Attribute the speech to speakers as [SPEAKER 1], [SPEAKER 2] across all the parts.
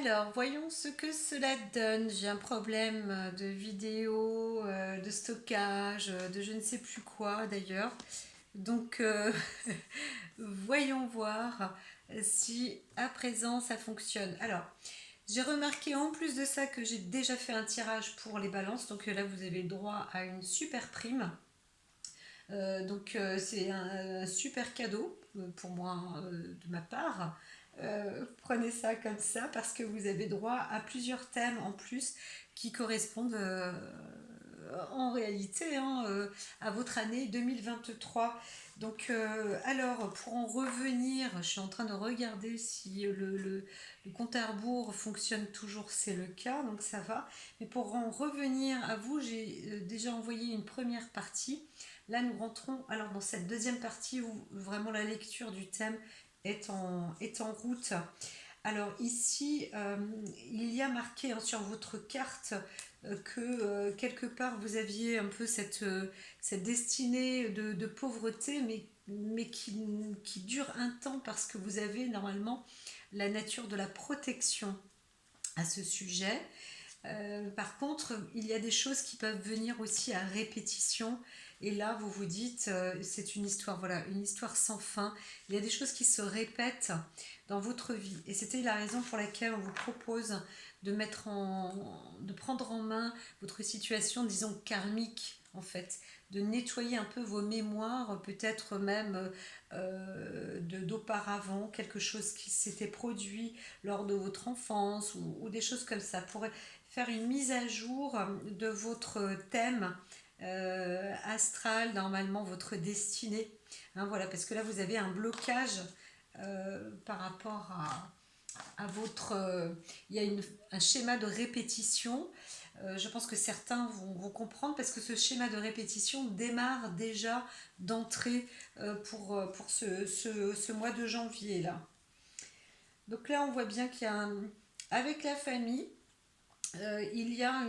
[SPEAKER 1] Alors, voyons ce que cela donne. J'ai un problème de vidéo, de stockage, de je ne sais plus quoi d'ailleurs. Donc, voyons voir si à présent ça fonctionne. Alors, j'ai remarqué en plus de ça que j'ai déjà fait un tirage pour les balances. Donc là, vous avez le droit à une super prime. C'est un super cadeau pour moi de ma part. Prenez ça comme ça parce que vous avez droit à plusieurs thèmes en plus qui correspondent en réalité à votre année 2023. Alors pour en revenir, je suis en train de regarder si le compte à rebours fonctionne toujours, c'est le cas, donc ça va. Mais pour en revenir à vous, j'ai déjà envoyé une première partie. Là, nous rentrons alors dans cette deuxième partie où vraiment la lecture du thème est en route. Alors ici, il y a marqué sur votre carte que quelque part vous aviez un peu cette destinée de pauvreté, mais qui dure un temps parce que vous avez normalement la nature de la protection à ce sujet. Par contre, il y a des choses qui peuvent venir aussi à répétition. Et là, vous vous dites, c'est une histoire, voilà, une histoire sans fin. Il y a des choses qui se répètent dans votre vie. Et c'était la raison pour laquelle on vous propose de prendre en main votre situation, disons, karmique, en fait. De nettoyer un peu vos mémoires, peut-être même d'auparavant, quelque chose qui s'était produit lors de votre enfance ou des choses comme ça, pour faire une mise à jour de votre thème astral, normalement votre destinée. Hein, voilà, parce que là vous avez un blocage par rapport à votre... il y a un schéma de répétition. Je pense que certains vont comprendre parce que ce schéma de répétition démarre déjà d'entrée pour ce mois de janvier là. Donc là on voit bien qu'il y a avec la famille, il y a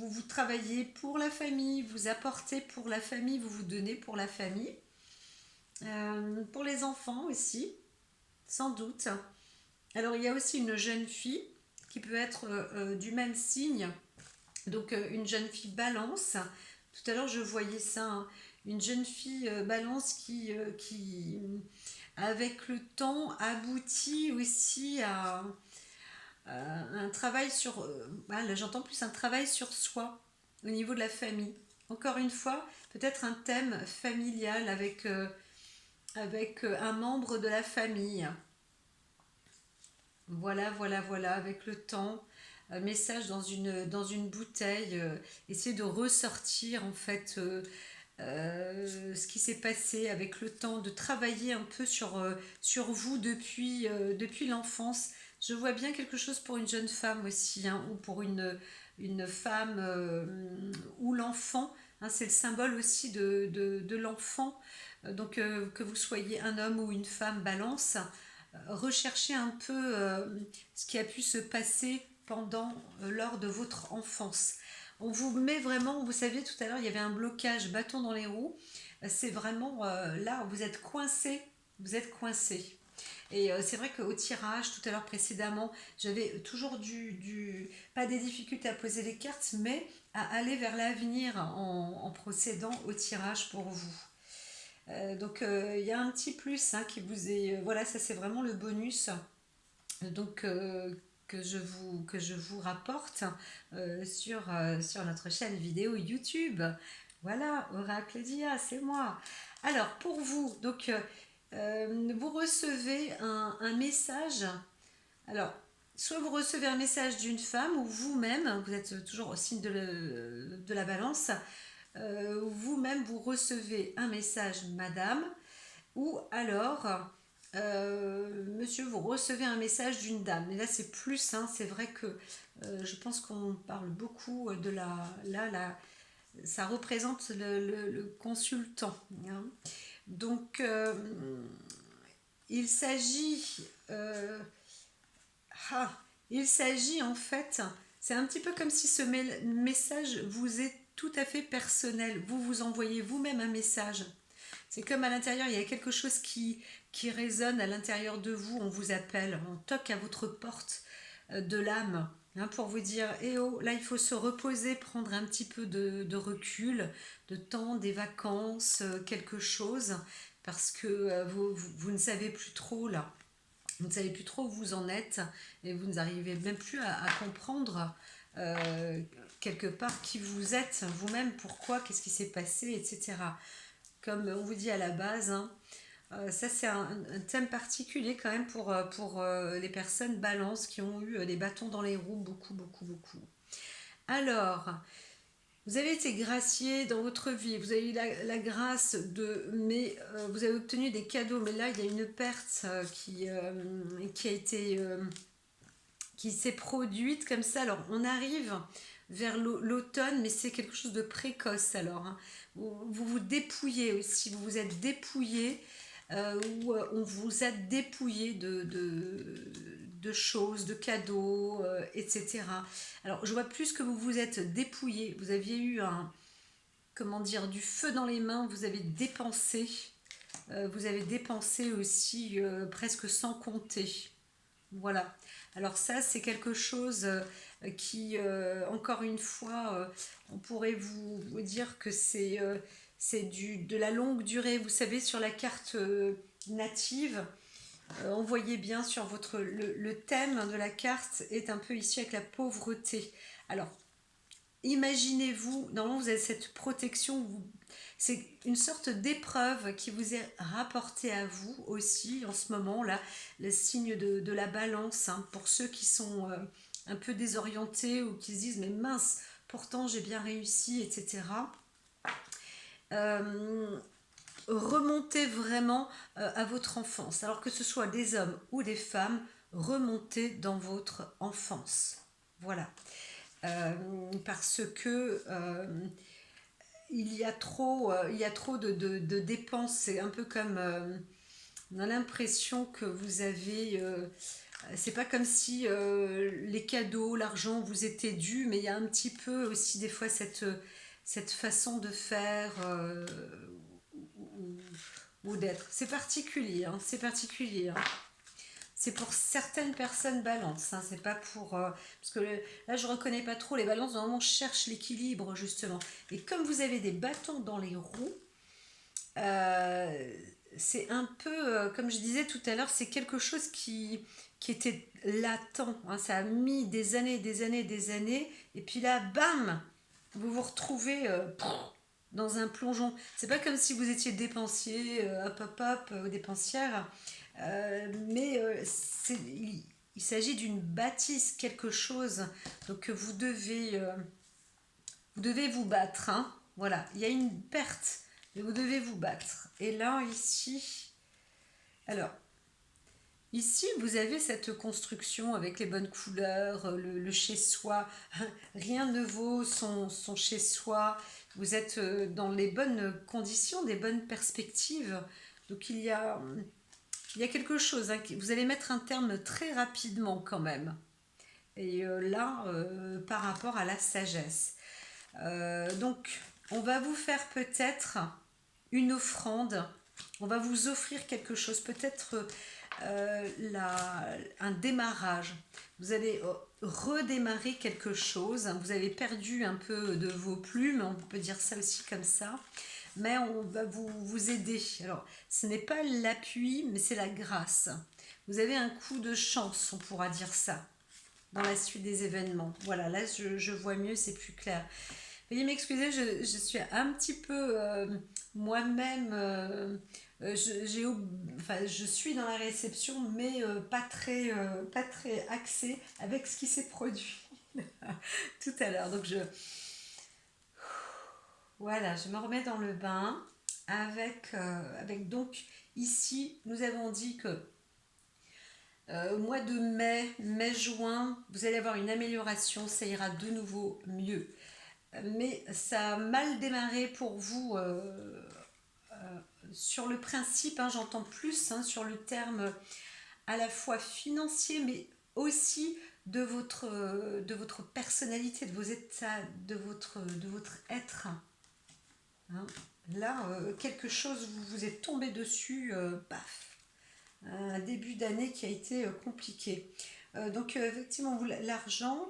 [SPEAKER 1] vous travaillez pour la famille, vous apportez pour la famille, vous vous donnez pour la famille. Pour les enfants aussi, sans doute. Alors il y a aussi une jeune fille qui peut être du même signe, donc une jeune fille balance. Tout à l'heure je voyais ça, hein, une jeune fille balance qui, avec le temps, aboutit aussi à un travail sur... là, j'entends plus un travail sur soi au niveau de la famille. Encore une fois, peut-être un thème familial avec un membre de la famille. Voilà, avec le temps. Message dans une bouteille. Essayer de ressortir en fait ce qui s'est passé avec le temps, de travailler un peu sur vous depuis l'enfance. Je vois bien quelque chose pour une jeune femme aussi, hein, ou pour une femme ou l'enfant. Hein, c'est le symbole aussi de l'enfant. Que vous soyez un homme ou une femme balance, recherchez un peu ce qui a pu se passer lors de votre enfance. On vous met vraiment, vous saviez tout à l'heure, il y avait un blocage, bâton dans les roues. C'est vraiment là, vous êtes coincé, vous êtes coincé. Et c'est vrai qu'au tirage, tout à l'heure précédemment, j'avais toujours pas des difficultés à poser les cartes, mais à aller vers l'avenir en procédant au tirage pour vous. Il y a un petit plus hein, qui vous est... voilà, ça c'est vraiment le bonus. Donc que je vous rapporte sur notre chaîne vidéo YouTube. Voilà, Oracle Dia, c'est moi. Alors, pour vous, vous recevez un message. Alors, soit vous recevez un message d'une femme ou vous-même, vous êtes toujours au signe de la balance, vous-même vous recevez un message, madame, ou alors monsieur, vous recevez un message d'une dame. Mais là, c'est plus, hein, c'est vrai que je pense qu'on parle beaucoup de ça représente le consultant. Hein. Donc, il s'agit, euh, ah, il s'agit en fait, c'est un petit peu comme si ce message vous est tout à fait personnel. Vous vous envoyez vous-même un message. C'est comme à l'intérieur, il y a quelque chose qui résonne à l'intérieur de vous, on vous appelle, on toque à votre porte de l'âme, hein, pour vous dire, eh oh, là il faut se reposer, prendre un petit peu de recul, de temps, des vacances, quelque chose, parce que vous ne savez plus trop là. Vous ne savez plus trop où vous en êtes et vous n'arrivez même plus à comprendre euh, quelque part qui vous êtes vous-même, pourquoi, qu'est-ce qui s'est passé, etc. Comme on vous dit à la base, hein, ça c'est un thème particulier quand même pour les personnes balance qui ont eu des bâtons dans les roues, beaucoup, beaucoup, beaucoup. Alors, vous avez été gracié dans votre vie, vous avez eu la grâce mais vous avez obtenu des cadeaux, mais là il y a une perte qui a été, qui s'est produite comme ça. Alors on arrive vers l'automne, mais c'est quelque chose de précoce alors, hein. Vous vous dépouillez aussi, vous vous êtes dépouillé, où on vous a dépouillé de choses, de cadeaux, etc. Alors je vois plus que vous vous êtes dépouillé, vous aviez eu comment dire, du feu dans les mains, vous avez dépensé aussi presque sans compter. Voilà. Alors ça, c'est quelque chose qui, encore une fois, on pourrait vous dire que c'est de la longue durée. Vous savez, sur la carte native, on voyait bien sur le thème de la carte est un peu ici avec la pauvreté. Alors, imaginez-vous, normalement vous avez cette protection, c'est une sorte d'épreuve qui vous est rapportée à vous aussi en ce moment là, le signe de la balance, hein, pour ceux qui sont un peu désorientés ou qui se disent mais mince, pourtant j'ai bien réussi, etc. Euh, Remontez vraiment à votre enfance, alors que ce soit des hommes ou des femmes, remontez dans votre enfance. Voilà. Parce que il y a trop de dépenses. C'est un peu comme on a l'impression que vous avez. C'est pas comme si les cadeaux, l'argent vous étaient dû, mais il y a un petit peu aussi des fois cette façon de faire ou, ou d'être. C'est particulier, hein, c'est particulier, hein. C'est pour certaines personnes balance, hein, c'est pas pour... parce que là, je reconnais pas trop les balances, normalement, je cherche l'équilibre, justement. Et comme vous avez des bâtons dans les roues, euh, c'est un peu, comme je disais tout à l'heure, c'est quelque chose qui était latent, hein. Ça a mis des années, des années, des années, et puis là, bam, vous vous retrouvez dans un plongeon. C'est pas comme si vous étiez dépensier, hop hop hop, dépensière, mais il s'agit d'une bâtisse, quelque chose. Donc vous devez vous battre, hein. Voilà, il y a une perte, mais vous devez vous battre. Et là, ici, alors, ici, vous avez cette construction avec les bonnes couleurs, le chez-soi. Rien ne vaut son chez-soi. Vous êtes dans les bonnes conditions, des bonnes perspectives. Donc il y a quelque chose, hein, vous allez mettre un terme très rapidement quand même. Et là, par rapport à la sagesse. Donc, on va vous faire peut-être une offrande. On va vous offrir quelque chose, peut-être un démarrage. Vous allez redémarrer quelque chose. Vous avez perdu un peu de vos plumes, on peut dire ça aussi comme ça. Mais on va vous aider. Alors, ce n'est pas l'appui, mais c'est la grâce. Vous avez un coup de chance, on pourra dire ça, dans la suite des événements. Voilà, là, je vois mieux, c'est plus clair. Veuillez m'excuser, je suis un petit peu moi-même. Enfin, je suis dans la réception, mais pas très axée avec ce qui s'est produit tout à l'heure. Donc, voilà, je me remets dans le bain avec donc ici, nous avons dit que au mois de mai-juin, vous allez avoir une amélioration, ça ira de nouveau mieux. Mais ça a mal démarré pour vous sur le principe, hein, j'entends plus, hein, sur le terme à la fois financier, mais aussi de votre personnalité, de vos états, de votre être. Hein. Là, quelque chose, vous vous êtes tombé dessus, paf, un début d'année qui a été compliqué. Donc, effectivement, l'argent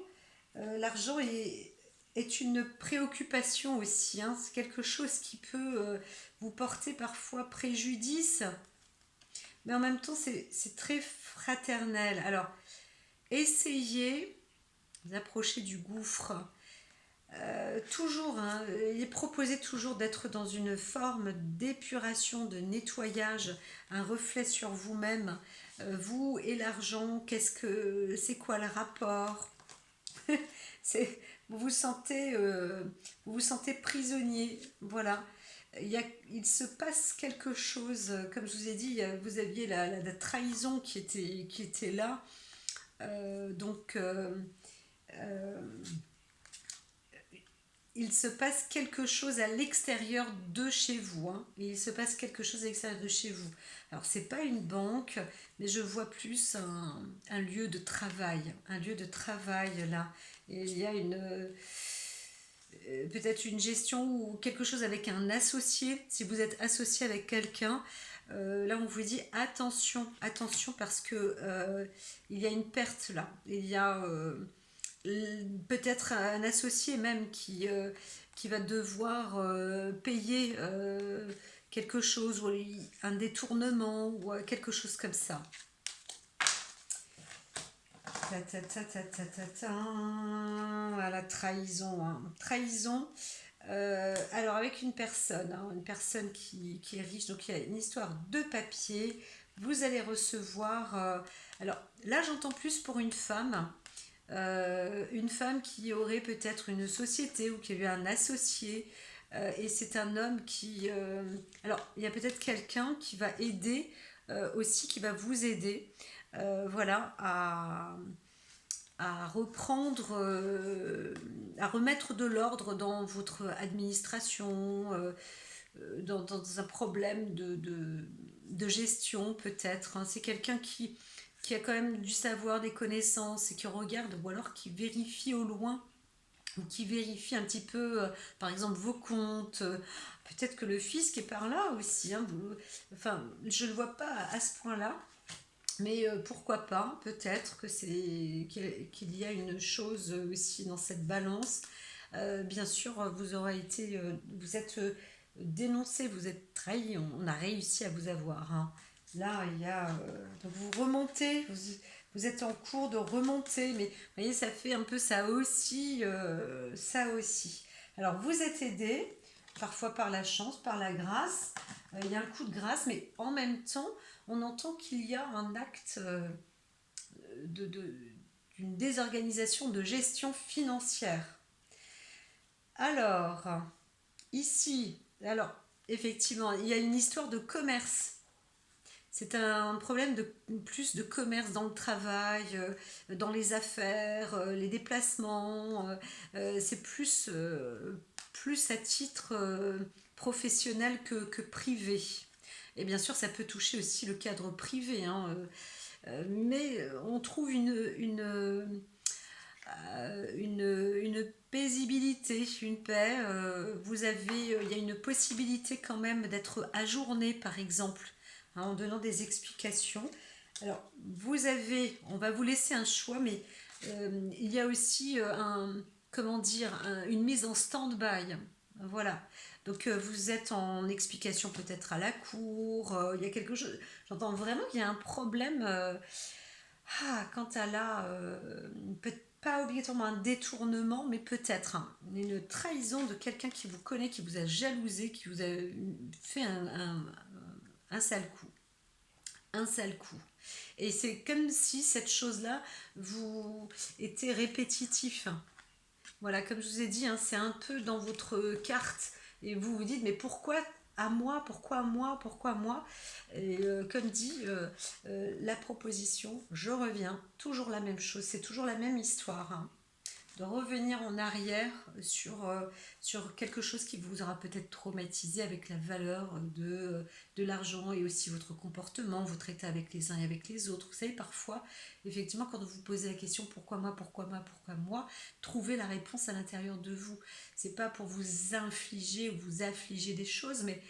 [SPEAKER 1] est une préoccupation aussi, hein. C'est quelque chose qui peut vous porter parfois préjudice, mais en même temps, c'est très fraternel. Alors, essayez d'approcher du gouffre. Toujours, hein, il est proposé toujours d'être dans une forme d'épuration, de nettoyage, un reflet sur vous-même. Vous et l'argent, c'est quoi le rapport? c'est, vous vous sentez prisonnier, voilà. Il se passe quelque chose, comme je vous ai dit, vous aviez la trahison qui était là. Donc, euh, il se passe quelque chose à l'extérieur de chez vous, hein. Il se passe quelque chose à l'extérieur de chez vous. Alors, c'est pas une banque, mais je vois plus un lieu de travail. Un lieu de travail, là. Et il y a peut-être une gestion ou quelque chose avec un associé. Si vous êtes associé avec quelqu'un, là, on vous dit attention, attention, parce que il y a une perte, là. Il y a... peut-être un associé même qui va devoir payer quelque chose, ou un détournement, ou quelque chose comme ça. Ta, ta, ta, ta, ta, ta, ta. Ah, la trahison, hein. Trahison. Alors avec une personne, hein, une personne qui est riche, donc il y a une histoire de papier. Vous allez recevoir. Alors là, j'entends plus pour une femme qui aurait peut-être une société ou qui a eu un associé. Et c'est un homme alors, il y a peut-être quelqu'un qui va aider aussi, qui va vous aider, voilà, à reprendre, à remettre de l'ordre dans votre administration, dans un problème de gestion peut-être, hein. C'est quelqu'un qui a quand même du savoir, des connaissances et qui regarde ou alors qui vérifie au loin ou qui vérifie un petit peu, par exemple, vos comptes. Peut-être que le fisc est par là aussi, hein. Enfin, je ne le vois pas à ce point-là. Mais pourquoi pas, peut-être qu'il y a une chose aussi dans cette balance. Bien sûr, vous êtes dénoncé, vous êtes trahi, on a réussi à vous avoir, hein. Là, il y a, donc vous remontez, vous êtes en cours de remontée, mais vous voyez, ça fait un peu ça aussi, ça aussi. Alors, vous êtes aidé, parfois par la chance, par la grâce. Il y a un coup de grâce, mais en même temps, on entend qu'il y a un acte de, de- d'une désorganisation de gestion financière. Alors, ici, alors, effectivement, il y a une histoire de commerce. C'est un problème de plus de commerce dans le travail, dans les affaires, les déplacements. C'est plus à titre professionnel que privé. Et bien sûr, ça peut toucher aussi le cadre privé, hein, mais on trouve une paisibilité, une paix. Il y a une possibilité quand même d'être ajourné, par exemple, hein, en donnant des explications. Alors, on va vous laisser un choix, mais il y a aussi comment dire, une mise en stand-by. Voilà. Donc, vous êtes en explication peut-être à la cour. Il y a quelque chose. J'entends vraiment qu'il y a un problème. Quant à là, pas obligatoirement un détournement, mais peut-être une trahison de quelqu'un qui vous connaît, qui vous a jalousé, qui vous a fait un sale coup. Un sale coup. Et c'est comme si cette chose-là vous était répétitif. Voilà, comme je vous ai dit, hein, c'est un peu dans votre carte. Et vous vous dites, mais pourquoi à moi, pourquoi moi, pourquoi moi? Et comme dit, la proposition, je reviens, toujours la même chose, c'est toujours la même histoire, hein. de revenir en arrière sur quelque chose qui vous aura peut-être traumatisé avec la valeur de l'argent et aussi votre comportement, votre état avec les uns et avec les autres. Vous savez, parfois, effectivement, quand vous vous posez la question pourquoi moi, pourquoi moi, pourquoi moi, trouvez la réponse à l'intérieur de vous. C'est pas pour vous infliger ou vous affliger des choses, mais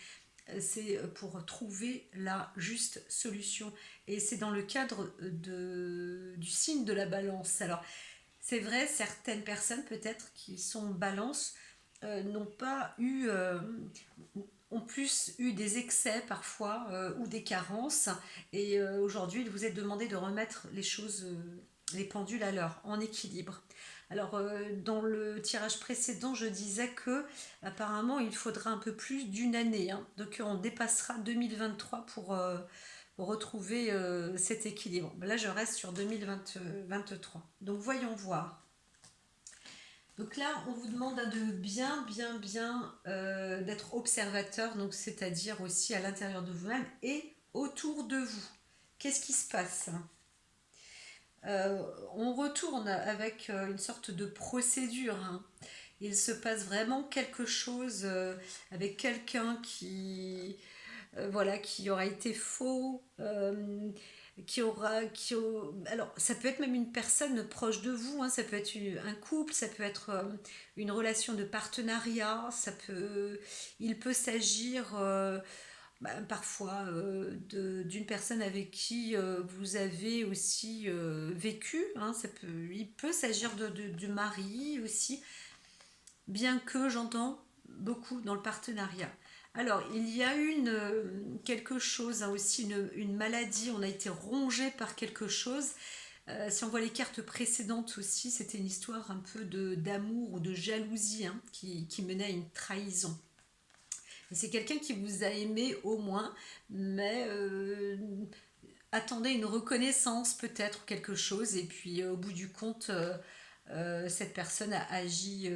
[SPEAKER 1] c'est pour trouver la juste solution. Et c'est dans le cadre du signe de la balance. Alors, c'est vrai, certaines personnes peut-être qui sont balance n'ont pas eu, ont plus eu des excès parfois ou des carences. Et aujourd'hui, il vous est demandé de remettre les choses, les pendules à l'heure, en équilibre. Alors, dans le tirage précédent, je disais que apparemment, il faudra un peu plus d'une année. Hein. Donc, on dépassera 2023 pour retrouver cet équilibre. Là, je reste sur 2023. Donc, voyons voir. Donc là, on vous demande de bien d'être observateur, donc c'est-à-dire aussi à l'intérieur de vous-même et autour de vous. Qu'est-ce qui se passe? On retourne avec une sorte de procédure. Hein. Il se passe vraiment quelque chose avec quelqu'un qui aura été faux, alors ça peut être même une personne proche de vous, hein, ça peut être un couple, ça peut être une relation de partenariat, il peut s'agir parfois d'une personne avec qui vous avez aussi vécu, hein, il peut s'agir du mari aussi, bien que j'entends beaucoup dans le partenariat. Alors, il y a quelque chose, hein, aussi une maladie, on a été rongé par quelque chose. Si on voit les cartes précédentes aussi, c'était une histoire un peu d'amour ou de jalousie, hein, qui menait à une trahison. Et c'est quelqu'un qui vous a aimé au moins, mais attendait une reconnaissance peut-être, quelque chose, et puis au bout du compte, cette personne a agi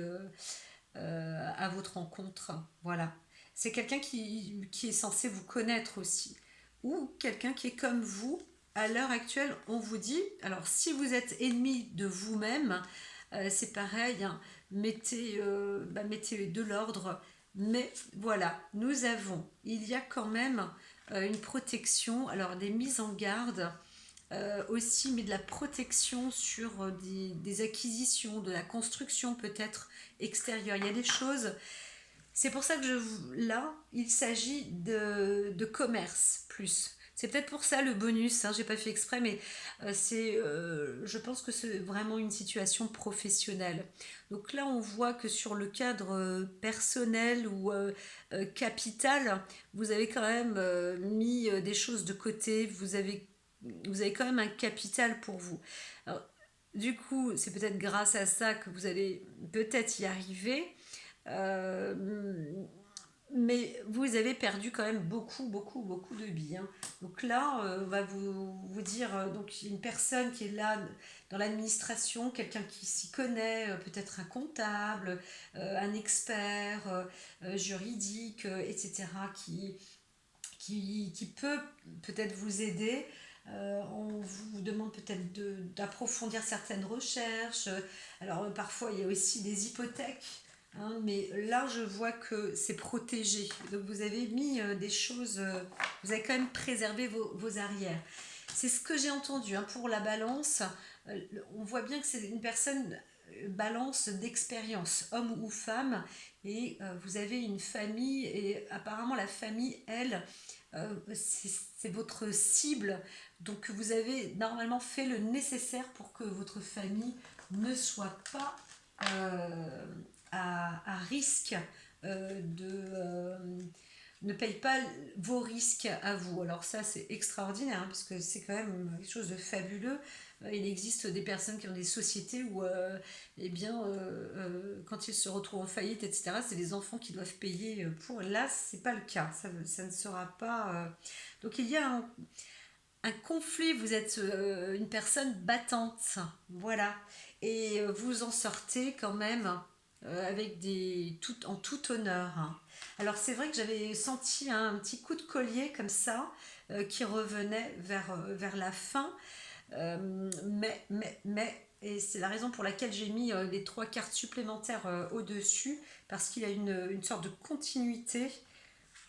[SPEAKER 1] à votre rencontre. Voilà. C'est quelqu'un qui est censé vous connaître aussi. Ou quelqu'un qui est comme vous. À l'heure actuelle, on vous dit, alors si vous êtes ennemi de vous-même, c'est pareil, hein, mettez de l'ordre. Mais voilà, il y a quand même une protection, alors des mises en garde aussi, mais de la protection sur des acquisitions, de la construction peut-être extérieure. Il y a des choses. C'est pour ça que là, il s'agit de commerce plus. C'est peut-être pour ça le bonus, hein, j'ai pas fait exprès, mais je pense que c'est vraiment une situation professionnelle. Donc là, on voit que sur le cadre personnel ou capital, vous avez quand même mis des choses de côté, vous avez quand même un capital pour vous. Alors, du coup, c'est peut-être grâce à ça que vous allez peut-être y arriver. Euh, mais vous avez perdu quand même beaucoup de billes. Hein. Donc là, on va vous dire, donc une personne qui est là dans l'administration, quelqu'un qui s'y connaît, peut-être un comptable, un expert juridique, etc., qui peut peut-être vous aider. On vous demande peut-être d'approfondir certaines recherches. Alors parfois, il y a aussi des hypothèques. Hein, mais là, je vois que c'est protégé. Donc, vous avez mis des choses, vous avez quand même préservé vos arrières. C'est ce que j'ai entendu, hein, pour la balance. On voit bien que c'est une personne balance d'expérience, homme ou femme, et vous avez une famille, et apparemment la famille, elle, c'est votre cible. Donc, vous avez normalement fait le nécessaire pour que votre famille ne soit pas à risque ne paye pas vos risques à vous. Alors ça, c'est extraordinaire, hein, parce que c'est quand même quelque chose de fabuleux. Il existe des personnes qui ont des sociétés où, eh bien, quand ils se retrouvent en faillite, etc., c'est les enfants qui doivent payer pour. Là, c'est pas le cas. Ça ne sera pas. Donc il y a un conflit. Vous êtes une personne battante, voilà, et vous en sortez quand même avec en tout honneur. Hein. Alors c'est vrai que j'avais senti un petit coup de collier comme ça qui revenait vers la fin. Et c'est la raison pour laquelle j'ai mis les trois cartes supplémentaires au-dessus, parce qu'il y a une sorte de continuité.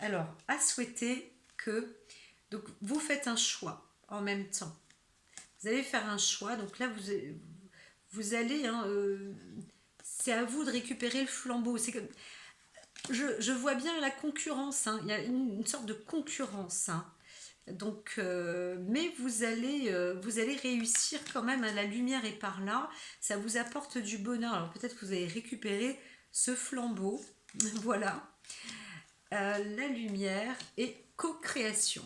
[SPEAKER 1] Alors, à souhaiter que... Donc, vous faites un choix en même temps. Vous allez faire un choix, donc là, vous allez... hein, c'est à vous de récupérer le flambeau. C'est comme, je vois bien la concurrence, hein. Il y a une sorte de concurrence, hein. Donc, mais vous allez réussir quand même, hein. La lumière est par là, ça vous apporte du bonheur. Alors peut-être que vous allez récupérer ce flambeau, voilà. La lumière et co-création.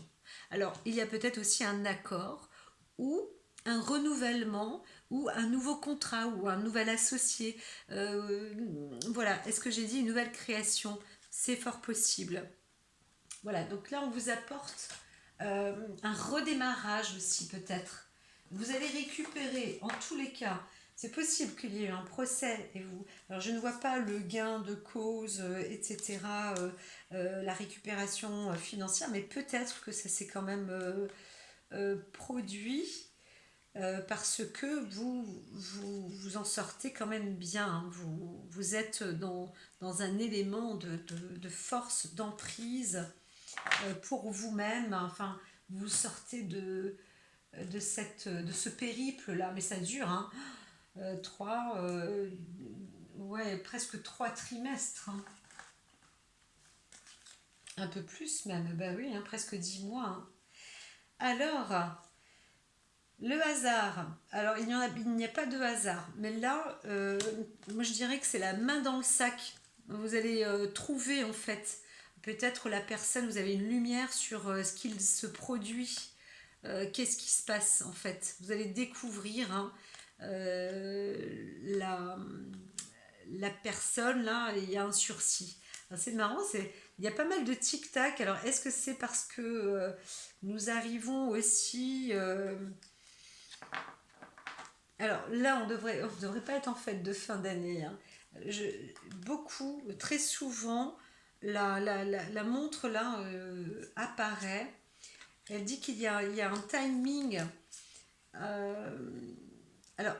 [SPEAKER 1] Alors, il y a peut-être aussi un accord ou un renouvellement ou un nouveau contrat ou un nouvel associé. Euh, voilà, est-ce que j'ai dit une nouvelle création? C'est fort possible. Voilà, donc là, on vous apporte un redémarrage aussi peut-être. Vous allez récupérer, en tous les cas, c'est possible qu'il y ait eu un procès et vous. Alors je ne vois pas le gain de cause, etc., la récupération financière, mais peut-être que ça s'est quand même produit parce que vous en sortez quand même bien, hein. Vous êtes dans un élément de force, d'emprise pour vous-même. Enfin, vous sortez de ce périple-là, mais ça dure, hein. Ouais, presque 3 trimestres, hein. Un peu plus même, bah oui, hein, presque 10 mois, hein. Alors, le hasard. Alors, il n'y a pas de hasard. Mais là, moi, je dirais que c'est la main dans le sac. Vous allez trouver, en fait, peut-être la personne, vous avez une lumière sur ce qu'il se produit. Qu'est-ce qui se passe, en fait. Vous allez découvrir, hein, la, la personne, là, il y a un sursis. C'est marrant, il y a pas mal de tic-tac. Alors, est-ce que c'est parce que nous arrivons aussi... alors là, on devrait pas être en fête de fin d'année, hein. Je, beaucoup, très souvent, la montre là apparaît. Elle dit il y a un timing. euh, alors,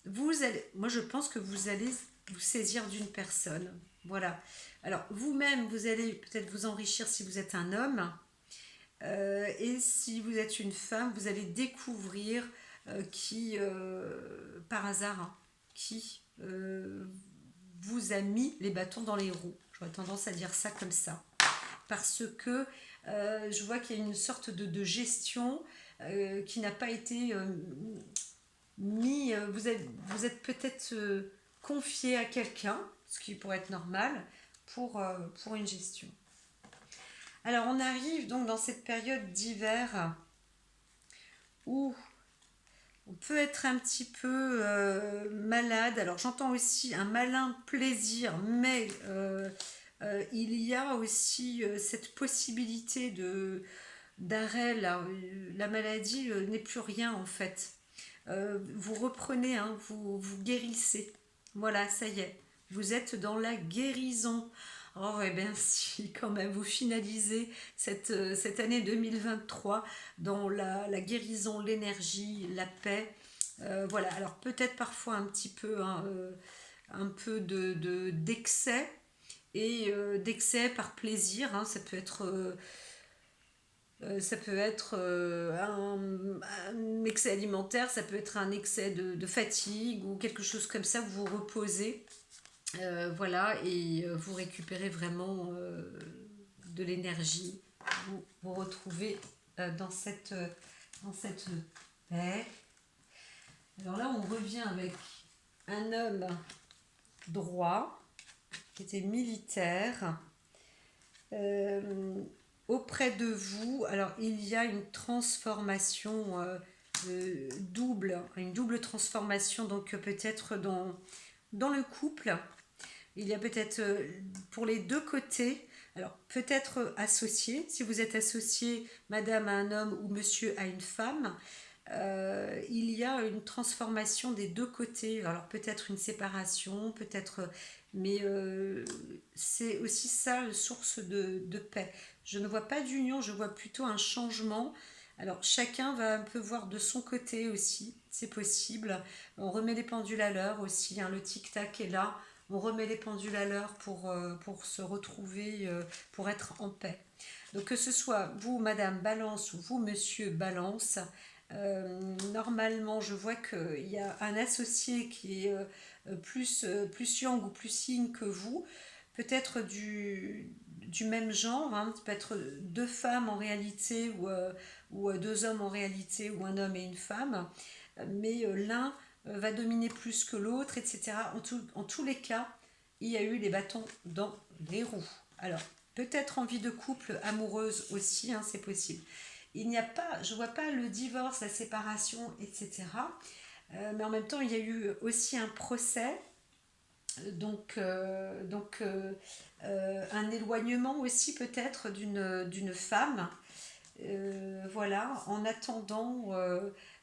[SPEAKER 1] moi je pense que vous allez vous saisir d'une personne. Voilà. Alors, vous-même, vous allez peut-être vous enrichir si vous êtes un homme. Et si vous êtes une femme, vous allez découvrir par hasard, hein, qui vous a mis les bâtons dans les roues. J'aurais tendance à dire ça comme ça. Parce que je vois qu'il y a une sorte de gestion qui n'a pas été mis. Vous êtes peut-être confié à quelqu'un, ce qui pourrait être normal, pour une gestion. Alors on arrive donc dans cette période d'hiver où on peut être un petit peu malade. Alors j'entends aussi un malin plaisir, mais il y a aussi cette possibilité d'arrêt. La maladie n'est plus rien en fait. Vous reprenez, hein, vous guérissez. Voilà, ça y est. Vous êtes dans la guérison. Oh, eh bien, si, quand même, vous finalisez cette année 2023 dans la guérison, l'énergie, la paix. Voilà, alors peut-être parfois un petit peu, hein, un peu d'excès, et d'excès par plaisir, hein. Ça peut être un excès alimentaire, ça peut être un excès de fatigue ou quelque chose comme ça. Vous vous reposez, voilà, et vous récupérez vraiment de l'énergie. Vous retrouvez dans cette paix. Alors là, on revient avec un homme droit qui était militaire. Euh, Auprès de vous, alors il y a une transformation une double transformation, donc peut-être dans le couple, il y a peut-être pour les deux côtés, alors peut-être associé, si vous êtes associé, madame à un homme ou monsieur à une femme, il y a une transformation des deux côtés, alors peut-être une séparation, peut-être mais c'est aussi ça, la source de paix. Je ne vois pas d'union, je vois plutôt un changement. Alors chacun va un peu voir de son côté aussi, c'est possible. On remet les pendules à l'heure aussi, hein, le tic-tac est là. On remet les pendules à l'heure pour se retrouver, pour être en paix. Donc que ce soit vous, Madame Balance, ou vous, Monsieur Balance, normalement, je vois qu'il y a un associé qui est plus yang ou plus yin que vous, peut-être du même genre, hein, ça peut être deux femmes en réalité, ou deux hommes en réalité, ou un homme et une femme, mais l'un va dominer plus que l'autre, etc. En tous les cas, il y a eu les bâtons dans les roues. Alors, peut-être envie de couple amoureuse aussi, hein, c'est possible. Il n'y a pas, je vois pas le divorce, la séparation, etc. Mais en même temps, il y a eu aussi un procès, un éloignement aussi peut-être d'une femme, voilà, en attendant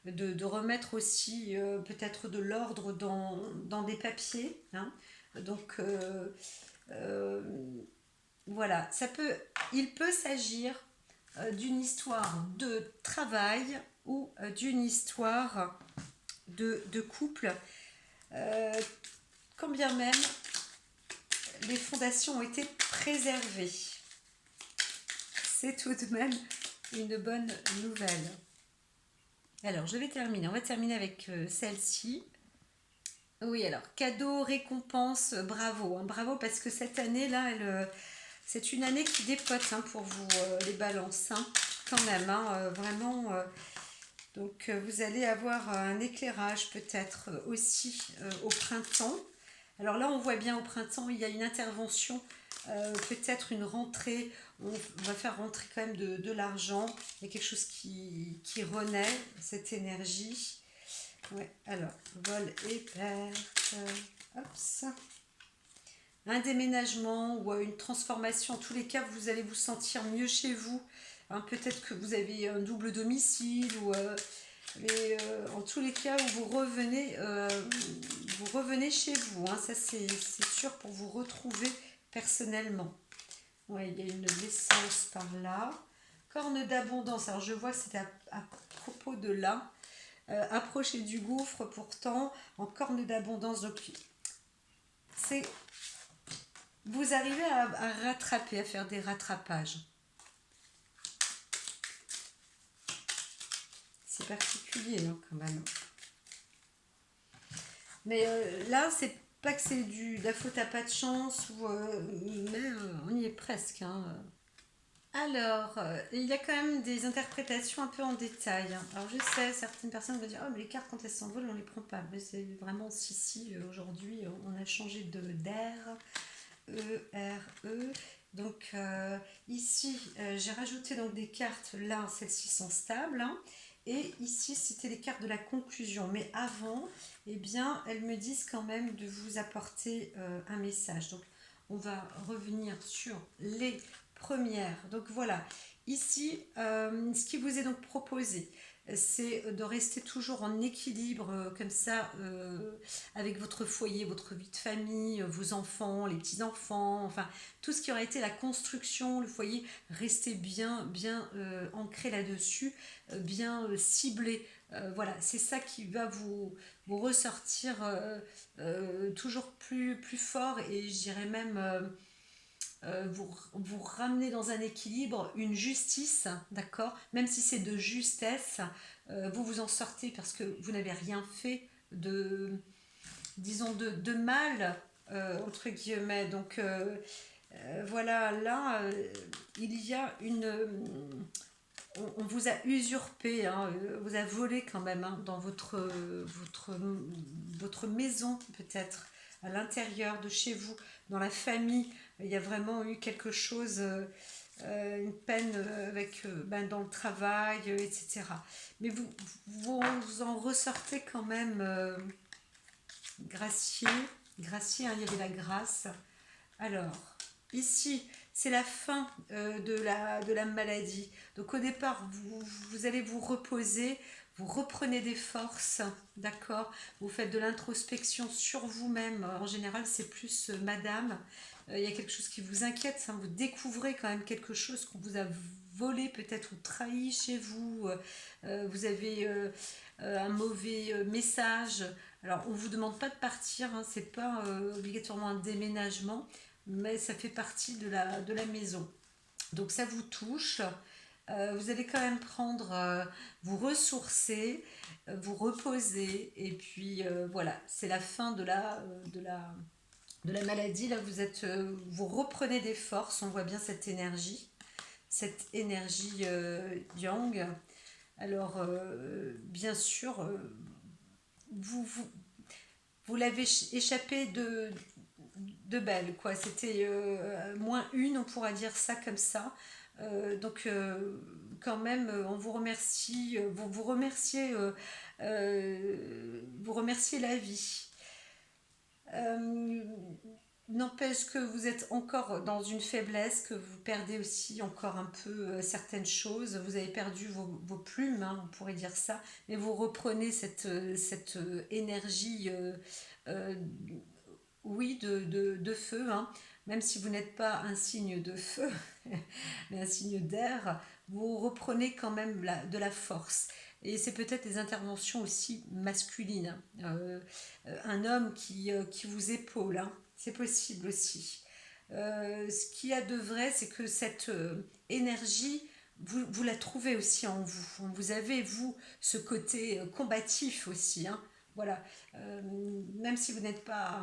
[SPEAKER 1] de remettre aussi peut-être de l'ordre dans des papiers, hein. Donc euh, voilà, il peut s'agir d'une histoire de travail ou d'une histoire de couple, euh, quand bien même les fondations ont été préservées. C'est tout de même une bonne nouvelle. Alors, je vais terminer. On va terminer avec celle-ci. Oui, alors, cadeau, récompense, bravo, hein, bravo, parce que cette année-là, c'est une année qui dépote, hein, pour vous, les balances, hein, quand même, hein, vraiment. Donc, vous allez avoir un éclairage peut-être aussi au printemps. Alors là, on voit bien au printemps, il y a une intervention, peut-être une rentrée. On va faire rentrer quand même de l'argent. Il y a quelque chose qui renaît, cette énergie. Ouais, alors, vol et perte. Hop, ça. Un déménagement ou une transformation. En tous les cas, vous allez vous sentir mieux chez vous. Hein, peut-être que vous avez un double domicile ou mais en tous les cas où vous revenez chez vous, hein, ça c'est sûr, pour vous retrouver personnellement. Ouais, il y a une naissance par là. Corne d'abondance, alors je vois que c'est à propos de là. Approcher du gouffre pourtant en corne d'abondance. Donc c'est, vous arrivez à rattraper, à faire des rattrapages. C'est particulier, hein, quand même. Mais là, c'est pas que c'est de la faute à pas de chance, mais on y est presque, hein. Alors, il y a quand même des interprétations un peu en détail, hein. Alors, je sais, certaines personnes vont dire: oh, mais les cartes, quand elles s'envolent, on les prend pas. Mais c'est vraiment si, aujourd'hui, on a changé d'air, E-R-E. Donc, ici, j'ai rajouté donc des cartes. Là, celles-ci sont stables, hein. Et ici, c'était les cartes de la conclusion. Mais avant, eh bien, elles me disent quand même de vous apporter un message. Donc, on va revenir sur les premières. Donc, voilà. Ici, ce qui vous est donc proposé, c'est de rester toujours en équilibre, comme ça, avec votre foyer, votre vie de famille, vos enfants, les petits-enfants, enfin, tout ce qui aurait été la construction, le foyer, restez bien ancré là-dessus, bien ciblé. Voilà, c'est ça qui va vous ressortir toujours plus fort, et je dirais même vous ramener dans un équilibre, une justice, d'accord. Même si c'est de justesse, vous vous en sortez parce que vous n'avez rien fait disons, de mal, entre guillemets. Donc, voilà, là, il y a on vous a usurpé, hein, vous a volé quand même, hein, dans votre maison, peut-être, à l'intérieur de chez vous, dans la famille. Il y a vraiment eu quelque chose, une peine avec, dans le travail, etc. Mais vous en ressortez quand même gracié, hein, il y avait la grâce. Alors, ici, c'est la fin de la maladie. Donc au départ, vous allez vous reposer, vous reprenez des forces, d'accord? Vous faites de l'introspection sur vous-même. En général, c'est plus madame. Il y a quelque chose qui vous inquiète, hein. Vous découvrez quand même quelque chose qu'on vous a volé peut-être ou trahi chez vous. Vous avez un mauvais message. Alors, on ne vous demande pas de partir, hein, c'est pas obligatoirement un déménagement, mais ça fait partie de la maison. Donc, ça vous touche. Vous allez quand même prendre, vous ressourcer, vous reposer, et puis voilà, c'est la fin de la maladie. Là, vous reprenez des forces, on voit bien cette énergie yang. Alors, bien sûr, vous, vous, vous l'avez échappé de belle, quoi. C'était moins une, on pourra dire ça comme ça. Donc, quand même, on vous remercie, vous remerciez la vie. Euh, N'empêche que vous êtes encore dans une faiblesse, que vous perdez aussi encore un peu certaines choses. Vous avez perdu vos plumes, hein, on pourrait dire ça, mais vous reprenez cette énergie, euh, oui, de feu, hein. Même si vous n'êtes pas un signe de feu, mais un signe d'air, vous reprenez quand même de la force. Et c'est peut-être des interventions aussi masculines, hein. Un homme qui vous épaule, hein. C'est possible aussi. Ce qu'il y a de vrai, c'est que cette énergie, vous la trouvez aussi en vous. Vous avez, vous, ce côté combatif aussi, hein. Voilà. Euh, Même si vous n'êtes pas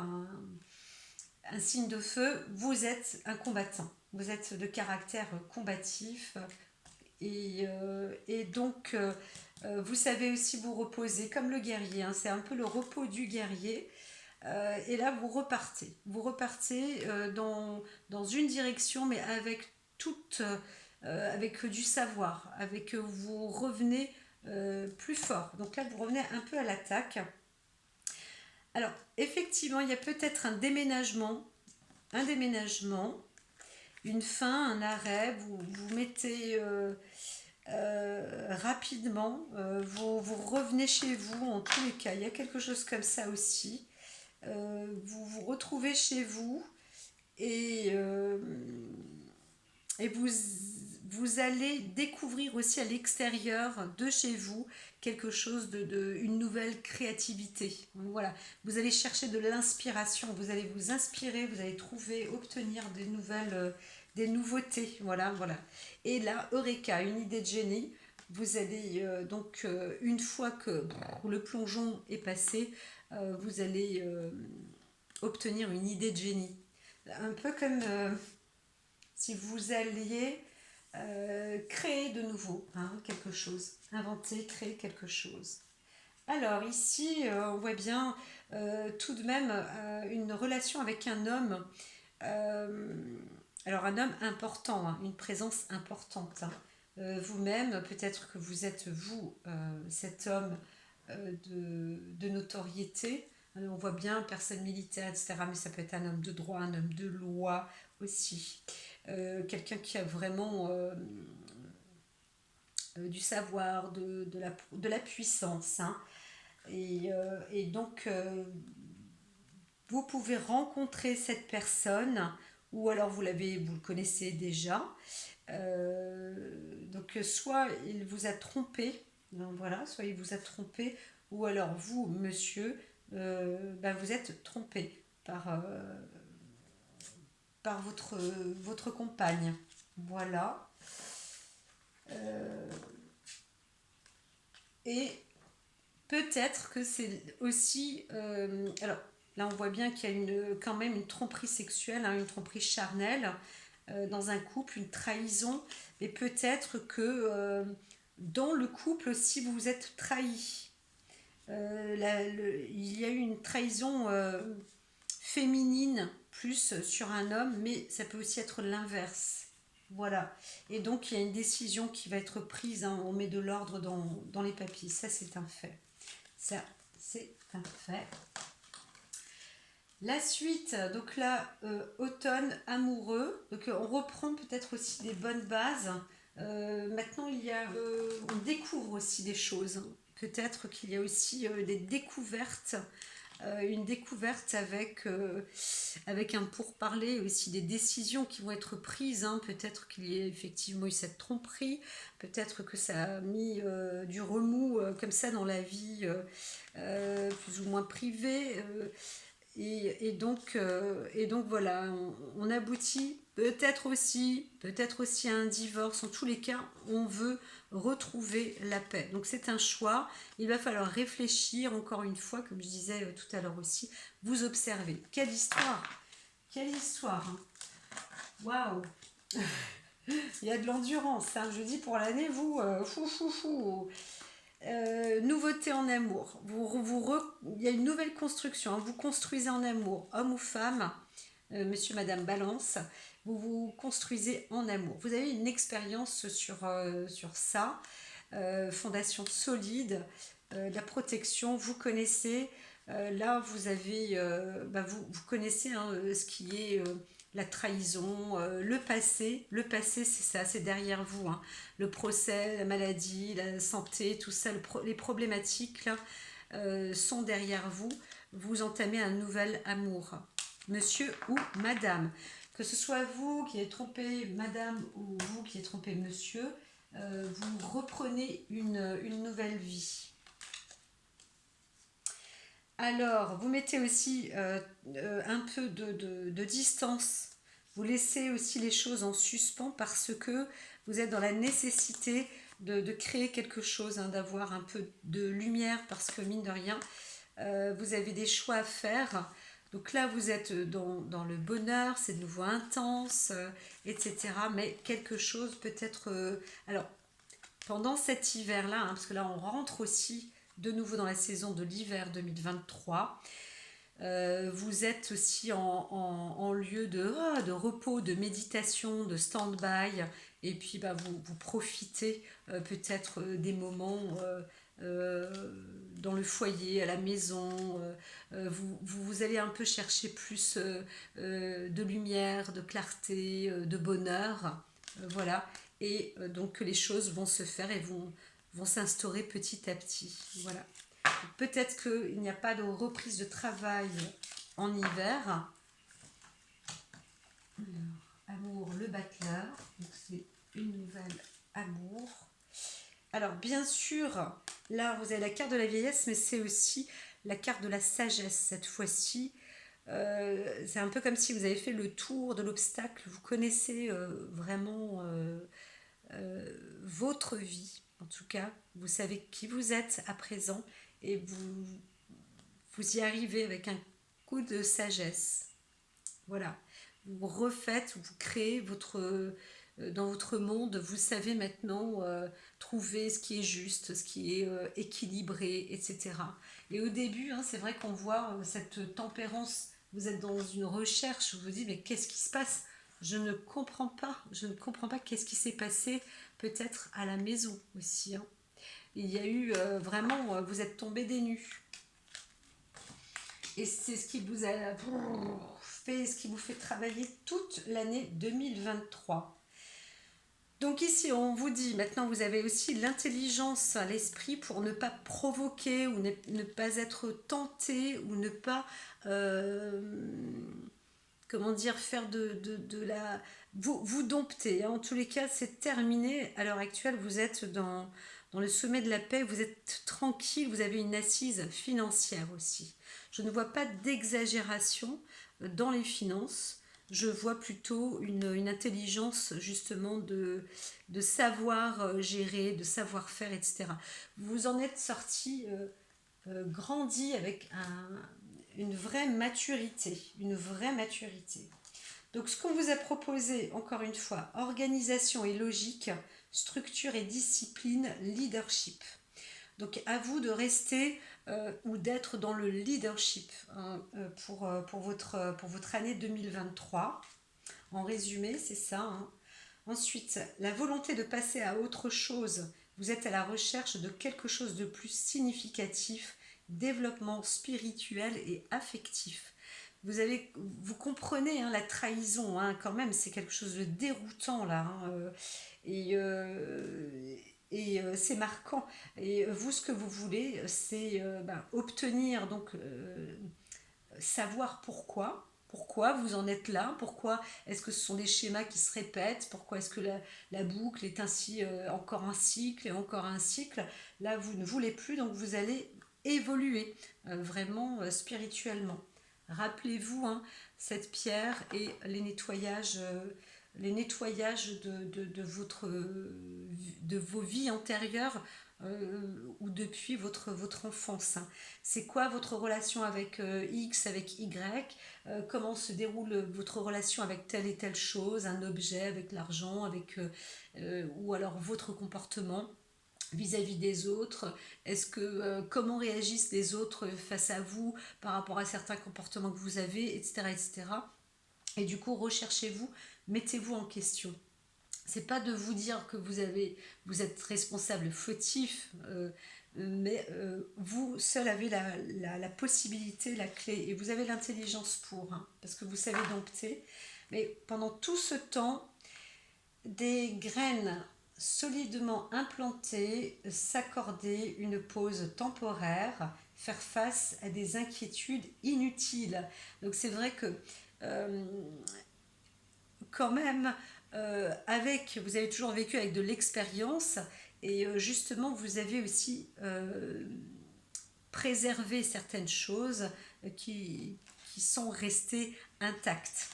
[SPEAKER 1] un signe de feu, vous êtes un combattant. Vous êtes de caractère combatif, et donc vous savez aussi vous reposer comme le guerrier, hein. C'est un peu le repos du guerrier. Et là, vous repartez dans une direction, mais avec avec du savoir, vous revenez plus fort. Donc là, vous revenez un peu à l'attaque. Alors, effectivement, il y a peut-être un déménagement, une fin, un arrêt. Vous mettez rapidement, vous revenez chez vous en tous les cas. Il y a quelque chose comme ça aussi. Vous vous retrouvez chez vous, et, euh, et vous allez découvrir aussi à l'extérieur de chez vous quelque chose une nouvelle créativité. Voilà, vous allez chercher de l'inspiration, vous allez vous inspirer, vous allez trouver, obtenir des nouveautés. Voilà, voilà. Et là, Eureka, une idée de génie. Vous allez une fois que le plongeon est passé, vous allez obtenir une idée de génie. Un peu comme si vous alliez créer de nouveau, hein, quelque chose, inventer, créer quelque chose. Alors ici, on voit bien tout de même une relation avec un homme. euh, alors un homme important, hein, une présence importante, hein. Vous-même, peut-être que vous êtes vous, cet homme de notoriété. On voit bien personne militaire, etc. Mais ça peut être un homme de droit, un homme de loi aussi. Quelqu'un qui a vraiment du savoir, de la puissance, hein. Et donc, vous pouvez rencontrer cette personne, ou alors vous le connaissez déjà. Donc, soit il vous a trompé, donc voilà, soit il vous a trompé, ou alors vous, monsieur, vous êtes trompé par votre compagne. Voilà. Euh, et peut-être que c'est aussi... alors, là, on voit bien qu'il y a quand même une tromperie sexuelle, hein, une tromperie charnelle dans un couple, une trahison. Et peut-être que dans le couple aussi, vous vous êtes trahi. Il y a eu une trahison féminine plus sur un homme, mais ça peut aussi être l'inverse. Voilà. Et donc, il y a une décision qui va être prise, hein. On met de l'ordre dans les papiers. Ça, c'est un fait. Ça, c'est un fait. La suite, donc là, automne amoureux. Donc, on reprend peut-être aussi des bonnes bases. Maintenant, on découvre aussi des choses. Peut-être qu'il y a aussi des découvertes, une découverte avec un pourparler, aussi des décisions qui vont être prises, hein. Peut-être qu'il y a effectivement eu cette tromperie, peut-être que ça a mis du remous comme ça dans la vie plus ou moins privée. Et donc voilà, on aboutit peut-être aussi à un divorce. En tous les cas, on veut retrouver la paix. Donc c'est un choix. Il va falloir réfléchir, encore une fois, comme je disais tout à l'heure aussi, vous observez. Quelle histoire! Quelle histoire, hein. Waouh! Il y a de l'endurance, hein. Je dis pour l'année, vous, fou, fou, fou. Nouveauté en amour. Il y a une nouvelle construction, hein. Vous construisez en amour, homme ou femme, monsieur, madame Balance. Vous vous construisez en amour. Vous avez une expérience sur ça. Fondation solide, la protection. Vous connaissez. Là, vous avez. Vous connaissez, hein, ce qui est. La trahison, le passé. Le passé, c'est ça, c'est derrière vous, hein. Le procès, la maladie, la santé, tout ça, les problématiques là, sont derrière vous. Vous entamez un nouvel amour, monsieur ou madame. Que ce soit vous qui êtes trompé madame ou vous qui êtes trompé monsieur, vous reprenez une nouvelle vie. Alors, vous mettez aussi un peu de distance. Vous laissez aussi les choses en suspens parce que vous êtes dans la nécessité de créer quelque chose, hein, d'avoir un peu de lumière parce que mine de rien, vous avez des choix à faire. Donc là, vous êtes dans le bonheur, c'est de nouveau intense, etc. Mais quelque chose peut-être... alors, pendant cet hiver-là, hein, parce que là, on rentre aussi de nouveau dans la saison de l'hiver 2023. Vous êtes aussi en lieu de repos, de méditation, de stand-by, et puis vous profitez peut-être des moments dans le foyer, à la maison. Vous allez un peu chercher plus de lumière, de clarté, de bonheur. Voilà. Et donc que les choses vont se faire et vont s'instaurer petit à petit. Voilà. Peut-être qu'il n'y a pas de reprise de travail en hiver. Alors, amour, le battleur. Donc c'est une nouvelle amour. Alors bien sûr, là vous avez la carte de la vieillesse, mais c'est aussi la carte de la sagesse cette fois-ci. C'est un peu comme si vous avez fait le tour de l'obstacle. Vous connaissez vraiment votre vie. En tout cas, vous savez qui vous êtes à présent et vous y arrivez avec un coup de sagesse. Voilà. Vous refaites, vous créez dans votre monde, vous savez maintenant trouver ce qui est juste, ce qui est équilibré, etc. Et au début, hein, c'est vrai qu'on voit cette tempérance, vous êtes dans une recherche, vous vous dites, mais qu'est-ce qui se passe? Je ne comprends pas qu'est-ce qui s'est passé, peut-être à la maison aussi, hein. Il y a eu vraiment, vous êtes tombé des nues. Et c'est ce qui vous a ce qui vous fait travailler toute l'année 2023. Donc ici, on vous dit, maintenant vous avez aussi l'intelligence à l'esprit pour ne pas provoquer ou ne pas être tenté ou ne pas, comment dire, faire de la... Vous dompter, hein. En tous les cas, c'est terminé. À l'heure actuelle, vous êtes dans le sommet de la paix, vous êtes tranquille, vous avez une assise financière aussi. Je ne vois pas d'exagération dans les finances. Je vois plutôt une intelligence justement de savoir gérer, de savoir faire, etc. Vous en êtes sorti grandi avec une vraie maturité, une vraie maturité. Donc ce qu'on vous a proposé, encore une fois, organisation et logique, structure et discipline, leadership. Donc à vous de rester ou d'être dans le leadership, hein, pour votre année 2023. En résumé, c'est ça, hein. Ensuite, la volonté de passer à autre chose. Vous êtes à la recherche de quelque chose de plus significatif, développement spirituel et affectif. Vous comprenez, hein, la trahison, hein, quand même, c'est quelque chose de déroutant là, hein, et Et c'est marquant. Et vous, ce que vous voulez, c'est obtenir, donc savoir pourquoi vous en êtes là, pourquoi est-ce que ce sont des schémas qui se répètent, pourquoi est-ce que la boucle est ainsi encore un cycle et encore un cycle. Là, vous ne voulez plus, donc vous allez évoluer vraiment spirituellement. Rappelez-vous, hein, cette pierre et les nettoyages de vos vies antérieures ou depuis votre enfance, hein. C'est quoi votre relation avec X, avec Y, comment se déroule votre relation avec telle et telle chose, un objet, avec l'argent, ou alors votre comportement vis-à-vis des autres. Est-ce que comment réagissent les autres face à vous par rapport à certains comportements que vous avez, etc., etc. Et du coup, recherchez-vous, mettez-vous en question. C'est pas de vous dire que vous êtes responsable fautif, mais vous seul avez la possibilité, la clé, et vous avez l'intelligence pour, hein, parce que vous savez dompter. Mais pendant tout ce temps, des graines solidement implantées, s'accorder une pause temporaire, faire face à des inquiétudes inutiles. Donc c'est vrai que euh, quand même, vous avez toujours vécu avec de l'expérience et justement, vous avez aussi préservé certaines choses qui sont restées intactes.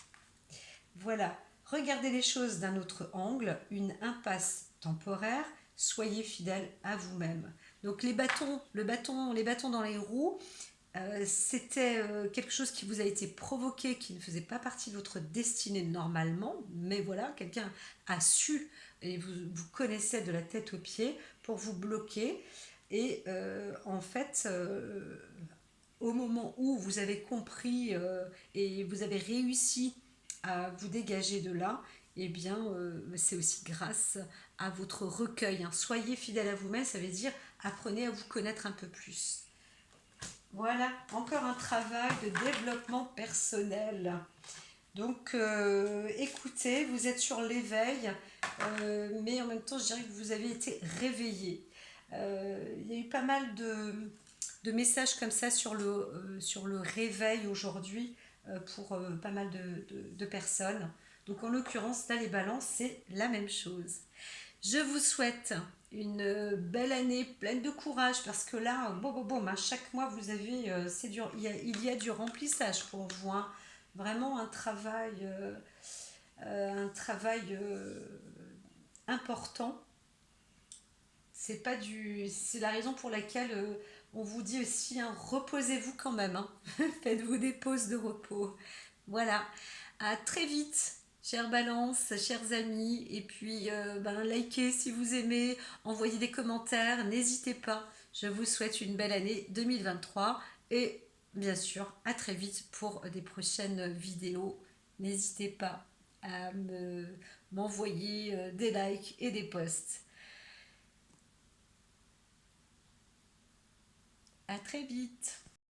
[SPEAKER 1] Voilà, regardez les choses d'un autre angle, une impasse temporaire, soyez fidèle à vous-même. Donc les bâtons dans les roues, c'était quelque chose qui vous a été provoqué, qui ne faisait pas partie de votre destinée normalement, mais voilà, quelqu'un a su, et vous connaissez de la tête aux pieds, pour vous bloquer. Et en fait, au moment où vous avez compris et vous avez réussi à vous dégager de là, eh bien, c'est aussi grâce à votre recueil, hein. Soyez fidèle à vous-même, ça veut dire apprenez à vous connaître un peu plus. Voilà, encore un travail de développement personnel. Donc, écoutez, vous êtes sur l'éveil, mais en même temps, je dirais que vous avez été réveillé. Il y a eu pas mal de messages comme ça sur le réveil aujourd'hui pour pas mal de personnes. Donc, en l'occurrence, là, les balances, c'est la même chose. Je vous souhaite une belle année pleine de courage parce que là, à chaque mois, vous avez, c'est dur, il y a du remplissage pour vous, hein. Vraiment un travail important. C'est la raison pour laquelle on vous dit aussi, hein, reposez-vous quand même, hein. Faites-vous des pauses de repos. Voilà, à très vite, chère Balance, chers amis, et puis likez si vous aimez, envoyez des commentaires, n'hésitez pas. Je vous souhaite une belle année 2023 et bien sûr à très vite pour des prochaines vidéos. N'hésitez pas à m'envoyer des likes et des posts. À très vite.